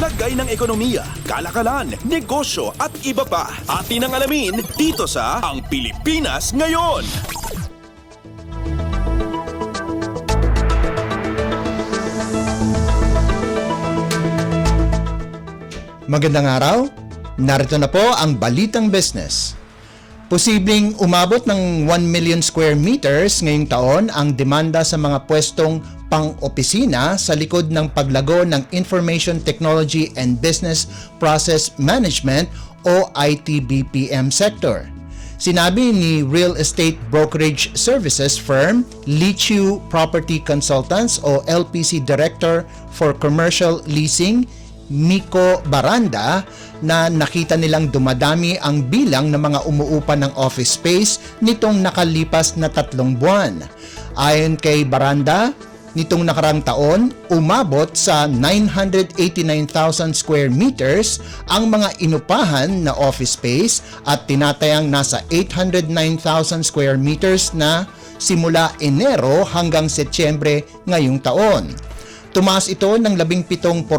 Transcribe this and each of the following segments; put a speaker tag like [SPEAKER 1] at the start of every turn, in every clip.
[SPEAKER 1] Lagay ng ekonomiya, kalakalan, negosyo at iba pa. Atin ang alamin dito sa Ang Pilipinas Ngayon.
[SPEAKER 2] Magandang araw, narito na po ang Balitang Business. Posibleng umabot ng 1 million square meters ngayong taon ang demanda sa mga pwestong pang-opisina sa likod ng paglago ng Information Technology and Business Process Management o ITBPM sector. Sinabi ni Real Estate Brokerage Services firm Lichu Property Consultants o LPC Director for Commercial Leasing Miko Baranda na nakita nilang dumadami ang bilang ng mga umuupa ng office space nitong nakalipas na 3 buwan. Ayon kay Baranda, nitong nakarang taon, umabot sa 989,000 square meters ang mga inupahan na office space at tinatayang nasa 809,000 square meters na simula Enero hanggang Setyembre ngayong taon. Tumaas ito ng 17%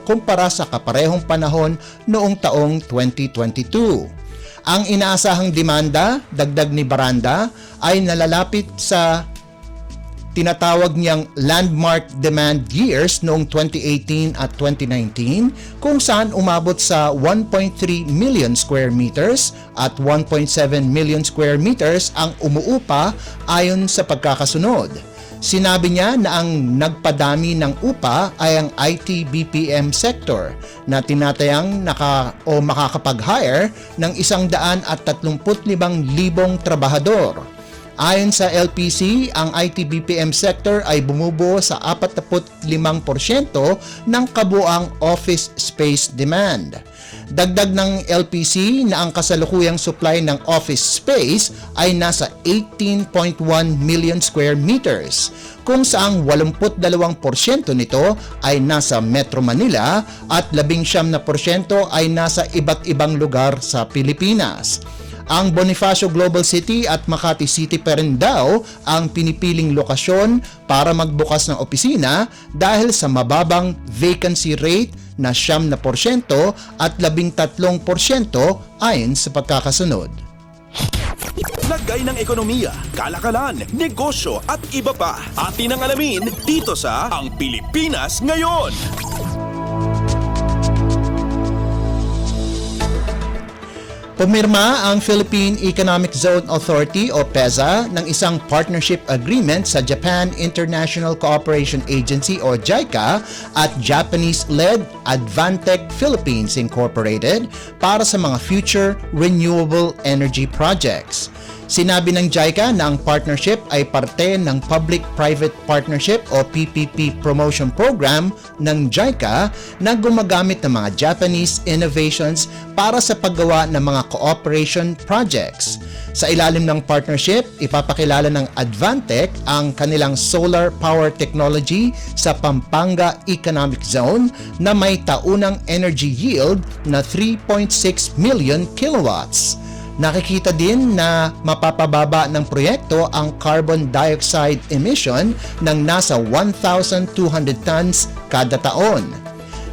[SPEAKER 2] kumpara sa kaparehong panahon noong taong 2022. Ang inaasahang demanda, dagdag ni Baranda, ay nalalapit sa tinatawag niyang landmark demand years noong 2018 at 2019 kung saan umabot sa 1.3 million square meters at 1.7 million square meters ang umuupa ayon sa pagkakasunod. Sinabi niya na ang nagpadami ng upa ay ang IT-BPM sector na tinatayang makakapag-hire ng 135,000 trabahador. Ayon sa LPC, ang IT-BPM sector ay bumubuo sa 45% ng kabuuang office space demand. Dagdag ng LPC na ang kasalukuyang supply ng office space ay nasa 18.1 million square meters, kung saang 82% nito ay nasa Metro Manila at 19% ay nasa iba't ibang lugar sa Pilipinas. Ang Bonifacio Global City at Makati City pa rin daw ang pinipiling lokasyon para magbukas ng opisina dahil sa mababang vacancy rate na 9% at 13% ayon sa pagkakasunod.
[SPEAKER 1] Lagay ng ekonomiya, kalakalan, negosyo at iba pa. Atin ang alamin dito sa Ang Pilipinas Ngayon.
[SPEAKER 2] Pumirma ang Philippine Economic Zone Authority o PEZA ng isang partnership agreement sa Japan International Cooperation Agency o JICA at Japanese-led Advantech Philippines Incorporated para sa mga future renewable energy projects. Sinabi ng JICA na ang partnership ay parte ng Public-Private Partnership o PPP Promotion Program ng JICA na gumagamit ng mga Japanese innovations para sa paggawa ng mga cooperation projects. Sa ilalim ng partnership, ipapakilala ng Advantech ang kanilang solar power technology sa Pampanga Economic Zone na may taunang energy yield na 3.6 million kilowatts. Nakikita din na mapapababa ng proyekto ang carbon dioxide emission ng nasa 1,200 tons kada taon.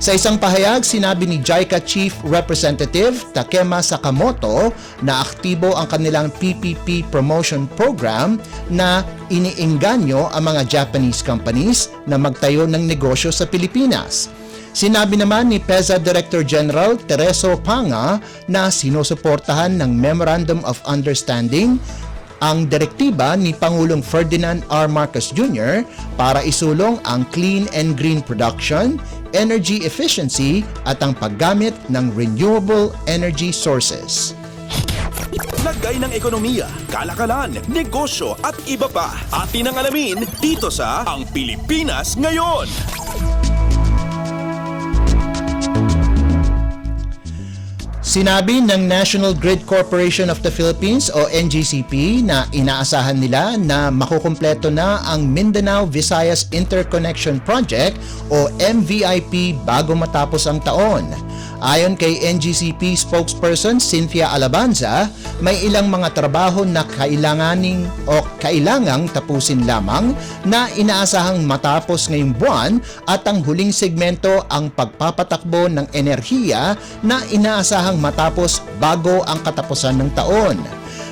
[SPEAKER 2] Sa isang pahayag, sinabi ni JICA Chief Representative Takema Sakamoto na aktibo ang kanilang PPP promotion program na iniengganyo ang mga Japanese companies na magtayo ng negosyo sa Pilipinas. Sinabi naman ni PEZA Director General Tereso Panga na sinusuportahan ng Memorandum of Understanding ang direktiba ni Pangulong Ferdinand R. Marcos Jr. para isulong ang clean and green production, energy efficiency at ang paggamit ng renewable energy sources.
[SPEAKER 1] Lagay ng ekonomiya, kalakalan, negosyo at iba pa. Atin ang alamin dito sa Ang Pilipinas Ngayon.
[SPEAKER 2] Sinabi ng National Grid Corporation of the Philippines o NGCP na inaasahan nila na makukumpleto na ang Mindanao Visayas Interconnection Project o MVIP bago matapos ang taon. Ayon kay NGCP spokesperson Cynthia Alabanza, may ilang mga trabaho na kailangang tapusin lamang na inaasahang matapos ngayong buwan at ang huling segmento ang pagpapatakbo ng enerhiya na inaasahang matapos bago ang katapusan ng taon.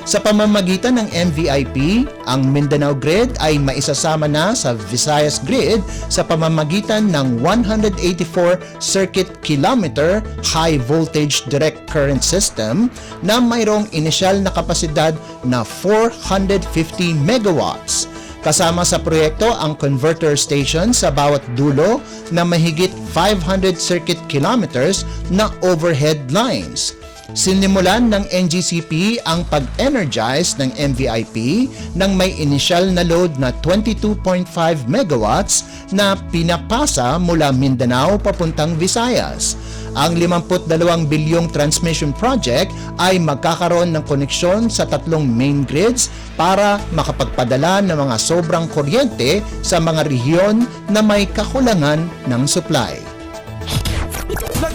[SPEAKER 2] Sa pamamagitan ng MVIP, ang Mindanao Grid ay maisasama na sa Visayas Grid sa pamamagitan ng 184 circuit kilometer high voltage direct current system na mayroong inisyal na kapasidad na 450 megawatts. Kasama sa proyekto ang converter station sa bawat dulo na mahigit 500 circuit kilometers na overhead lines. Sinimulan ng NGCP ang pag-energize ng MVIP nang may initial na load na 22.5 megawatts na pinapasa mula Mindanao papuntang Visayas. Ang 52 bilyong transmission project ay magkakaroon ng koneksyon sa 3 main grids para makapagpadala ng mga sobrang kuryente sa mga rehiyon na may kakulangan ng supply.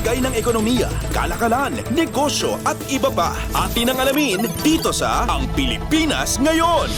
[SPEAKER 1] Lagay ng ekonomiya, kalakalan, negosyo at iba pa. Atin ang alamin dito sa Ang Pilipinas Ngayon.